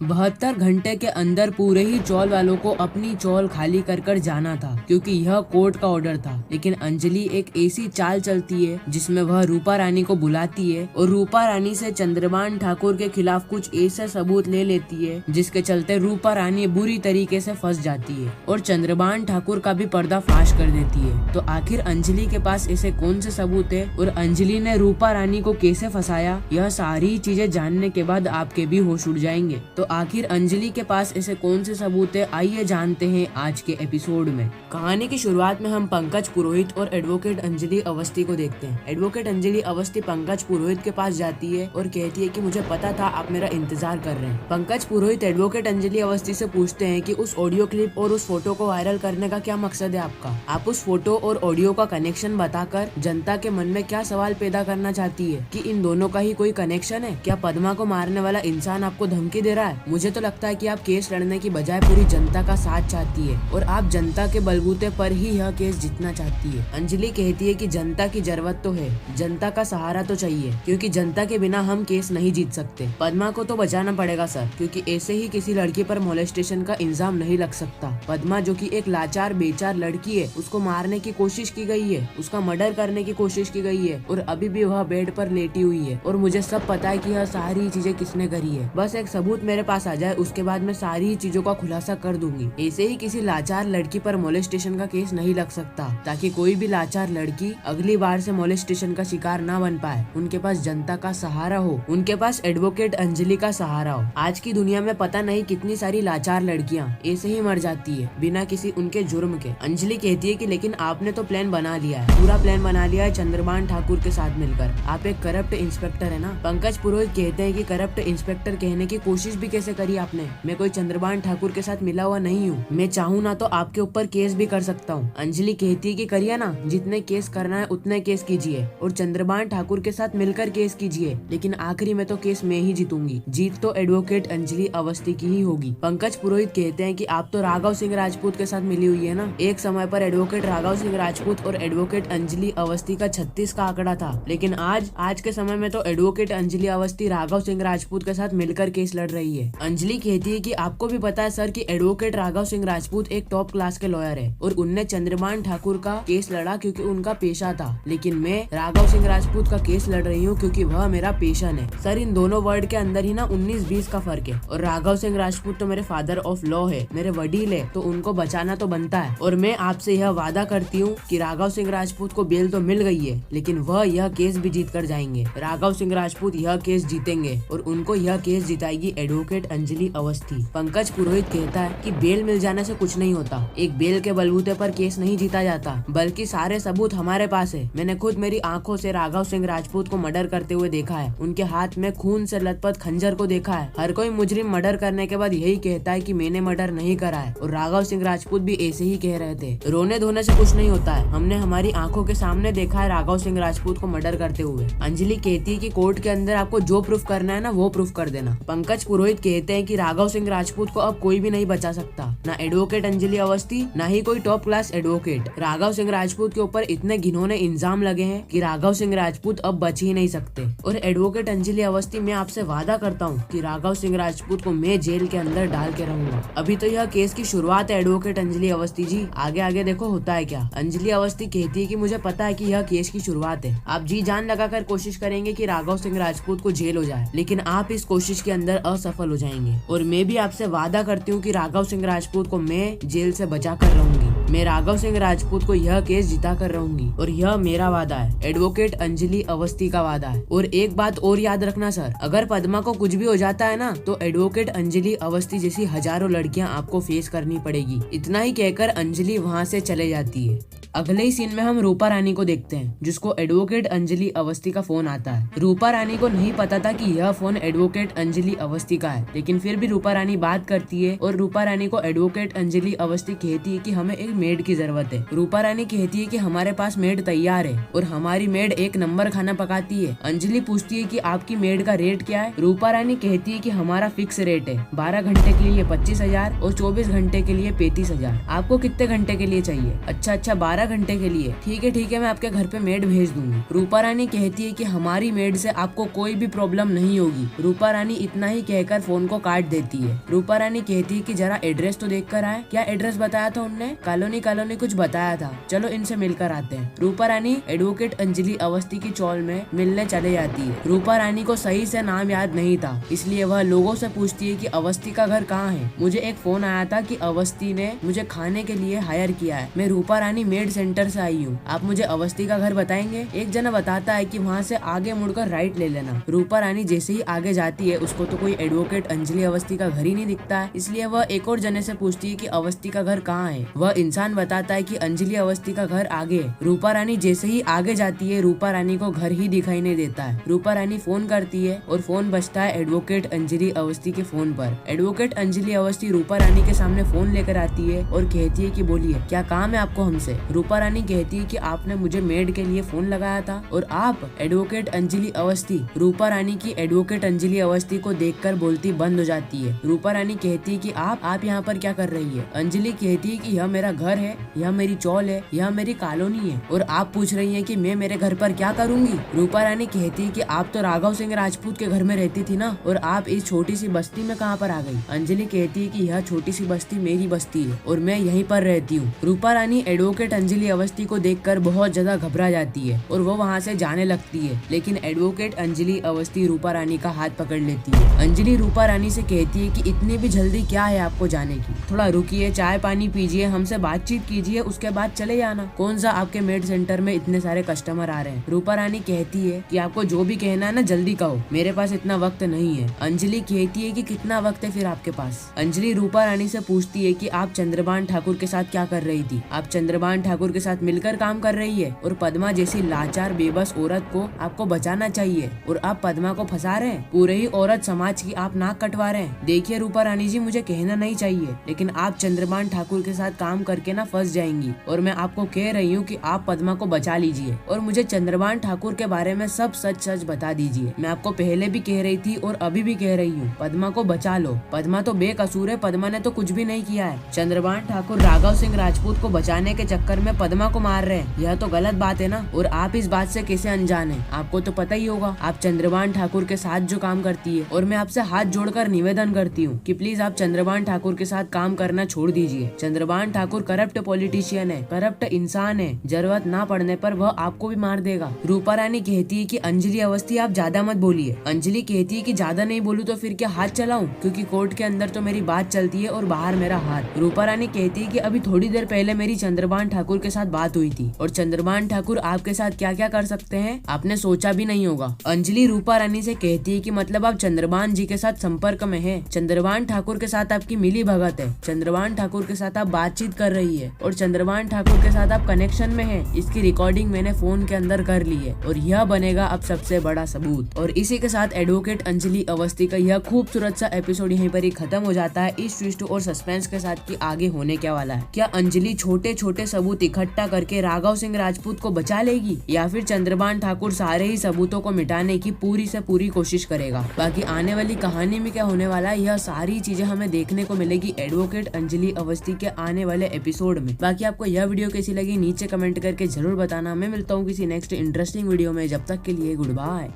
72 घंटे के अंदर पूरे ही चौल वालों को अपनी चौल खाली कर कर जाना था, क्योंकि यह कोर्ट का ऑर्डर था। लेकिन अंजलि एक ऐसी चाल चलती है जिसमें वह रूपा रानी को बुलाती है और रूपा रानी से चंद्रभान ठाकुर के खिलाफ कुछ ऐसे सबूत ले लेती है जिसके चलते रूपा रानी बुरी तरीके से फंस जाती है और चंद्रभान ठाकुर का भी पर्दाफाश कर देती है। तो आखिर अंजलि के पास ऐसे कौन से सबूत है और अंजलि ने रूपा रानी को कैसे फंसाया, यह सारी चीजें जानने के बाद आपके भी होश उड़ जाएंगे। तो आखिर अंजलि के पास ऐसे कौन से सबूत है, आइए जानते हैं आज के एपिसोड में। कहानी की शुरुआत में हम पंकज पुरोहित और एडवोकेट अंजलि अवस्थी को देखते हैं। एडवोकेट अंजलि अवस्थी पंकज पुरोहित के पास जाती है और कहती है कि मुझे पता था आप मेरा इंतजार कर रहे हैं। पंकज पुरोहित एडवोकेट अंजलि अवस्थी से पूछते हैं कि उस ऑडियो क्लिप और उस फोटो को वायरल करने का क्या मकसद है आपका। आप उस फोटो और ऑडियो का कनेक्शन बताकर जनता के मन में क्या सवाल पैदा करना चाहती है कि इन दोनों का ही कोई कनेक्शन है। क्या पद्मा को मारने वाला इंसान आपको धमकी दे रहा है? मुझे तो लगता है कि आप केस लड़ने की बजाय पूरी जनता का साथ चाहती है और आप जनता के बलबूते पर ही यह केस जीतना चाहती है। अंजलि कहती है कि जनता की जरूरत तो है, जनता का सहारा तो चाहिए, क्योंकि जनता के बिना हम केस नहीं जीत सकते। पद्मा को तो बचाना पड़ेगा सर, क्योंकि ऐसे ही किसी लड़की पर मोलेस्टेशन का इल्जाम नहीं लग सकता। पद्मा जो कि एक लाचार बेचार लड़की है, उसको मारने की कोशिश की गई है, उसका मर्डर करने की कोशिश की गई है और अभी भी वह बेड पर लेटी हुई है और मुझे सब पता है कि यह सारी चीजें किसने करी है। बस एक सबूत मेरे पास आ जाए, उसके बाद मैं सारी चीजों का खुलासा कर दूंगी। ऐसे ही किसी लाचार लड़की पर मोलेस्टेशन का केस नहीं लग सकता, ताकि कोई भी लाचार लड़की अगली बार से मोलेस्टेशन का शिकार ना बन पाए। उनके पास जनता का सहारा हो, उनके पास एडवोकेट अंजलि का सहारा हो। आज की दुनिया में पता नहीं कितनी सारी लाचार लड़कियां ऐसे ही मर जाती है बिना किसी उनके जुर्म के। अंजलि कहती है कि लेकिन आपने तो प्लान बना लिया है, पूरा प्लान बना लिया है चंद्रभान ठाकुर के साथ मिलकर। आप एक करप्ट इंस्पेक्टर है ना। पंकज पुरोहित कहते हैं कि करप्ट इंस्पेक्टर कहने की कोशिश भी कैसे करी आपने? मैं कोई चंद्रभान ठाकुर के साथ मिला हुआ नहीं हूँ, मैं चाहूँ ना तो आपके ऊपर केस भी कर सकता हूँ। अंजलि कहती है कि करिए ना, जितने केस करना है उतने केस कीजिए और चंद्रभान ठाकुर के साथ मिलकर केस कीजिए, लेकिन आखिरी में तो केस मैं ही जीतूंगी। जीत तो एडवोकेट अंजलि अवस्थी की ही होगी। पंकज पुरोहित कहते हैं कि आप तो राघव सिंह राजपूत के साथ मिली हुई है ना। एक समय पर एडवोकेट राघव सिंह राजपूत और एडवोकेट अंजलि अवस्थी का 36 का आंकड़ा था, लेकिन आज के समय में तो एडवोकेट अंजलि अवस्थी राघव सिंह राजपूत के साथ मिलकर केस लड़ रही है। अंजलि कहती है कि आपको भी पता है सर कि एडवोकेट राघव सिंह राजपूत एक टॉप क्लास के लॉयर है और उनने चंद्रभान ठाकुर का केस लड़ा क्योंकि उनका पेशा था, लेकिन मैं राघव सिंह राजपूत का केस लड़ रही हूँ क्योंकि वह मेरा पेशन है। सर इन दोनों वर्ड के अंदर ही ना 19-20 का फर्क है और राघव सिंह राजपूत तो मेरे फादर ऑफ लॉ है, मेरे वडील है, तो उनको बचाना तो बनता है। और मैं आपसे यह वादा करती हूँ कि राघव सिंह राजपूत को बेल तो मिल गई है, लेकिन वह यह केस भी जीत कर जाएंगे। राघव सिंह राजपूत यह केस जीतेंगे और उनको यह केस जिताएगी एडवोकेट अंजलि अवस्थी। पंकज पुरोहित कहता है कि बेल मिल जाने से कुछ नहीं होता, एक बेल के बलबूते पर केस नहीं जीता जाता, बल्कि सारे सबूत हमारे पास है। मैंने खुद मेरी आंखों से राघव सिंह राजपूत को मर्डर करते हुए देखा है, उनके हाथ में खून से लथपथ खंजर को देखा है। हर कोई मुजरिम मर्डर करने के बाद यही कहता है कि मैंने मर्डर नहीं करा है और राघव सिंह राजपूत भी ऐसे ही कह रहे थे। रोने धोने से कुछ नहीं होता है, हमने हमारी आंखों के सामने देखा है राघव सिंह राजपूत को मर्डर करते हुए। अंजलि कहती है कि कोर्ट के अंदर आपको जो प्रूफ करना है ना वो प्रूफ कर देना। पंकज पुरोहित कहते हैं कि राघव सिंह राजपूत को अब कोई भी नहीं बचा सकता, ना एडवोकेट अंजलि अवस्थी, ना ही कोई top class advocate. Raghav Singh Rajput के ऊपर इतने घिनौने इल्जाम लगे हैं कि राघव सिंह राजपूत अब बच ही नहीं सकते। और एडवोकेट अंजलि अवस्थी, मैं आपसे वादा करता हूँ कि राघव सिंह राजपूत को मैं जेल के अंदर डाल के रहूंगा। अभी तो यह केस की शुरुआत है एडवोकेट अंजलि अवस्थी जी, आगे आगे देखो होता है क्या। अंजलि अवस्थी कहती है कि मुझे पता है कि यह केस की शुरुआत है, आप जी जान लगाकर कोशिश करेंगे कि राघव सिंह राजपूत को जेल हो जाए, लेकिन आप इस कोशिश के अंदर असफल हो जाएंगे। और मैं भी आपसे वादा करती हूँ कि राघव सिंह राजपूत को मैं जेल से बचा कर रहूंगी। मैं राघव सिंह राजपूत को यह केस जिता कर रहूंगी और यह मेरा वादा है, एडवोकेट अंजलि अवस्थी का वादा है। और एक बात और याद रखना सर, अगर पद्मा को कुछ भी हो जाता है ना तो एडवोकेट अंजलि अवस्थी जैसी हजारों लड़कियां आपको फेस करनी पड़ेगी। इतना ही कहकर अंजलि वहाँ से चले जाती है। अगले ही सीन में हम रूपा रानी को देखते हैं, जिसको एडवोकेट अंजलि अवस्थी का फोन आता है। रूपा रानी को नहीं पता था कि यह फोन एडवोकेट अंजलि अवस्थी का है, लेकिन फिर भी रूपा रानी बात करती है और रूपा रानी को एडवोकेट अंजलि अवस्थी कहती है कि हमें एक मेड की जरूरत है। रूपा रानी कहती है कि हमारे पास मेड तैयार है और हमारी मेड एक नंबर खाना पकाती है। अंजलि पूछती है कि आपकी मेड का रेट क्या है। रूपा रानी कहती है कि हमारा फिक्स रेट है, 12 घंटे के लिए 25,000 और 24 घंटे के लिए 35,000। आपको कितने घंटे के लिए चाहिए? अच्छा 12 12 घंटे के लिए। ठीक है मैं आपके घर पे मेड भेज दूंगी। रूपा रानी कहती है कि हमारी मेड से आपको कोई भी प्रॉब्लम नहीं होगी। रूपा रानी इतना ही कहकर फोन को काट देती है। रूपा रानी कहती है कि जरा एड्रेस तो देख कर आए। क्या एड्रेस बताया था उनने? कॉलोनी कुछ बताया था, चलो इनसे मिलकर आते हैं। रूपा रानी एडवोकेट अंजलि अवस्थी की चौल में मिलने चले जाती है। रूपा रानी को सही से नाम याद नहीं था, इसलिए वह लोगों से पूछती है कि अवस्थी का घर कहाँ है। मुझे एक फोन आया था कि अवस्थी ने मुझे खाने के लिए हायर किया है। मैं रूपा रानी मेड सेंटर से आई हूँ, आप मुझे अवस्थी का घर बताएंगे? एक जना बताता है कि वहाँ से आगे मुड़कर राइट ले लेना। रूपा रानी जैसे ही आगे जाती है उसको तो कोई एडवोकेट अंजलि अवस्थी का घर ही नहीं दिखता है, इसलिए वह एक और जने से पूछती है कि अवस्थी का घर कहाँ है। वह इंसान बताता है कि अंजलि अवस्थी का घर आगे है। रूपा रानी जैसे ही आगे जाती है रूपा रानी को घर ही दिखाई नहीं देता है। रूपा रानी फोन करती है और फोन बजता है एडवोकेट अंजलि अवस्थी के फोन पर। एडवोकेट अंजलि अवस्थी रूपा रानी के सामने फोन लेकर आती है और कहती है कि बोलिए क्या काम है आपको हमसे। रूपा रानी कहती है कि आपने मुझे मेड के लिए फोन लगाया था और आप एडवोकेट अंजलि अवस्थी। रूपा रानी की एडवोकेट अंजलि अवस्थी को देखकर बोलती बंद हो जाती है। रूपा रानी कहती है कि आप यहाँ पर क्या कर रही है? अंजलि कहती है कि यह मेरा घर है, यह मेरी चौल है, यह मेरी कॉलोनी है और आप पूछ रही हैं कि मैं मेरे घर पर क्या करूंगी। रूपा रानी कहती है कि आप तो राघव सिंह राजपूत के घर में रहती थी ना, और आप इस छोटी सी बस्ती में कहाँ पर आ गई? अंजलि कहती है कि यह छोटी सी बस्ती मेरी बस्ती है और मैं यहीं पर रहती हूँ। रूपा रानी एडवोकेट अंजलि अवस्थी को देखकर बहुत ज्यादा घबरा जाती है और वो वहाँ से जाने लगती है, लेकिन एडवोकेट अंजलि अवस्थी रूपा रानी का हाथ पकड़ लेती है। अंजलि रूपा रानी से कहती है कि इतनी भी जल्दी क्या है आपको जाने की? थोड़ा रुकिए, चाय पानी पीजिए, हमसे बातचीत कीजिए, उसके बाद चले जाना। कौन सा आपके मेड सेंटर में इतने सारे कस्टमर आ रहे हैं। रूपा रानी कहती है कि आपको जो भी कहना है ना जल्दी कहो, मेरे पास इतना वक्त नहीं है। अंजलि कहती है कि कितना वक्त है फिर आपके पास? अंजलि रूपा रानी से पूछती है कि आप चंद्रभान ठाकुर के साथ क्या कर रही थी? आप चंद्रभान ठाकुर के साथ मिलकर काम कर रही है और पद्मा जैसी लाचार बेबस औरत को आपको बचाना चाहिए और आप पद्मा को फंसा रहे हैं। पूरे ही औरत समाज की आप नाक कटवा रहे हैं। देखिए रूपा रानी जी, मुझे कहना नहीं चाहिए, लेकिन आप चंद्रभान ठाकुर के साथ काम करके ना फंस जाएंगी और मैं आपको कह रही हूँ कि आप पद्मा को बचा लीजिए और मुझे चंद्रभान ठाकुर के बारे में सब सच बता दीजिए। मैं आपको पहले भी कह रही थी और अभी भी कह रही हूँ, पद्मा को बचा लो। पद्मा तो बेकसूर है, पद्मा ने तो कुछ भी नहीं किया है। चंद्रभान ठाकुर राघव सिंह राजपूत को बचाने के चक्कर में पद्मा को मार रहे हैं, यह तो गलत बात है ना। और आप इस बात से कैसे अनजान है? आपको तो पता ही होगा, आप चंद्रभान ठाकुर के साथ जो काम करती है। और मैं आपसे हाथ जोड़कर निवेदन करती हूँ कि प्लीज आप चंद्रभान ठाकुर के साथ काम करना छोड़ दीजिए। चंद्रभान ठाकुर करप्ट पॉलिटिशियन है, करप्ट इंसान है, जरूरत ना पड़ने पर वह आपको भी मार देगा। रूपा रानी कहती है कि अंजलि अवस्थी आप ज्यादा मत बोलिए। अंजलि कहती है कि ज्यादा नहीं बोलूं तो फिर क्या हाथ चलाऊं, क्योंकि कोर्ट के अंदर तो मेरी बात चलती है और बाहर मेरा हाथ। रूपा रानी कहती है कि अभी थोड़ी देर पहले मेरी चंद्रभान ठाकुर के साथ बात हुई थी और चंद्रभान ठाकुर आपके साथ क्या क्या कर सकते हैं आपने सोचा भी नहीं होगा। अंजलि रूपा रानी से कहती है कि मतलब आप चंद्रभान जी के साथ संपर्क में है, चंद्रभान ठाकुर के साथ आपकी मिली भगत है, चंद्रभान ठाकुर के साथ आप बातचीत कर रही है और चंद्रभान ठाकुर के साथ आप कनेक्शन में है। इसकी रिकॉर्डिंग मैंने फोन के अंदर कर ली है और यह बनेगा अब सबसे बड़ा सबूत। और इसी के साथ एडवोकेट अंजलि अवस्थी का यह खूबसूरत सा एपिसोड यहीं पर ही खत्म हो जाता है, इस ट्विस्ट और सस्पेंस के साथ कि आगे होने क्या वाला है। क्या अंजलि छोटे छोटे सबूत इकट्ठा करके राघव सिंह राजपूत को बचा लेगी या फिर चंद्रभान ठाकुर सारे ही सबूतों को मिटाने की पूरी से पूरी कोशिश करेगा? बाकी आने वाली कहानी में क्या होने वाला है, यह सारी चीजें हमें देखने को मिलेगी एडवोकेट अंजलि अवस्थी के आने वाले एपिसोड में। बाकी आपको यह वीडियो कैसी लगी नीचे कमेंट करके जरूर बताना। मैं मिलता हूँ किसी नेक्स्ट इंटरेस्टिंग वीडियो में, जब तक के लिए गुड बाय।